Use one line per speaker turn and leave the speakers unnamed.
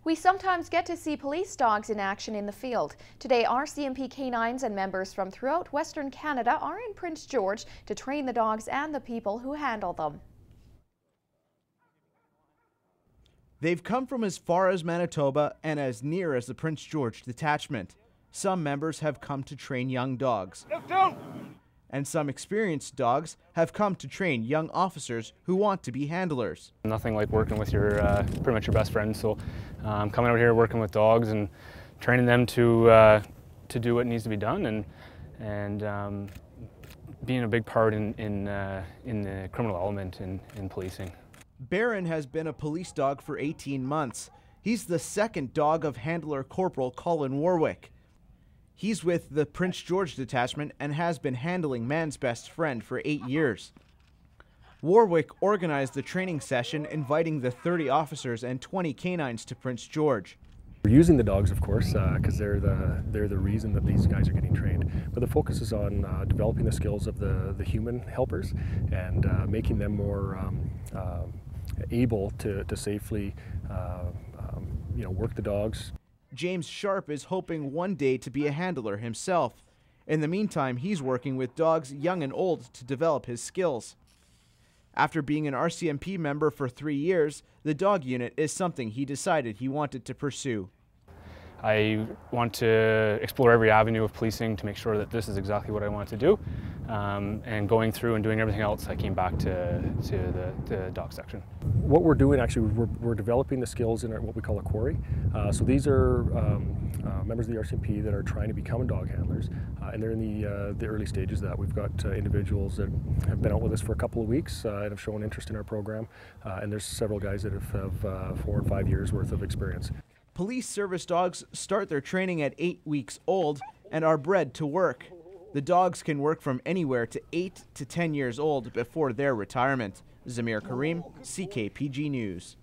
We sometimes get to see police dogs in action in the field. Today, RCMP K-9s and members from throughout Western Canada are in Prince George to train the dogs and the people who handle them.
They've come from as far as Manitoba and as near as the Prince George detachment. Some members have come to train young dogs. And some experienced dogs have come to train young officers who want to be handlers.
Nothing like working with your pretty much your best friend. So coming out here working with dogs and training them to do what needs to be done and being a big part in the criminal element in policing.
Barron has been a police dog for 18 months. He's the second dog of handler Corporal Colin Warwick. He's with the Prince George detachment and has been handling man's best friend for 8 years. Warwick organized the training session, inviting the 30 officers and 20 canines to Prince George.
We're using the dogs, of course, because they're the reason that these guys are getting trained. But the focus is on developing the skills of the human helpers and making them more able to safely work the dogs.
James Sharp is hoping one day to be a handler himself. In the meantime, he's working with dogs young and old to develop his skills. After being an RCMP member for 3 years, the dog unit is something he decided he wanted to pursue.
I want to explore every avenue of policing to make sure that this is exactly what I want to do. And going through and doing everything else, I came back to the dog section.
What we're doing actually, we're developing the skills in what we call a quarry. So these are members of the RCMP that are trying to become dog handlers, and they're in the early stages of that. We've got individuals that have been out with us for a couple of weeks and have shown interest in our program, and there's several guys that have 4 or 5 years worth of experience.
Police service dogs start their training at 8 weeks old and are bred to work. The dogs can work from anywhere to 8 to 10 years old before their retirement. Zamir Karim, CKPG News.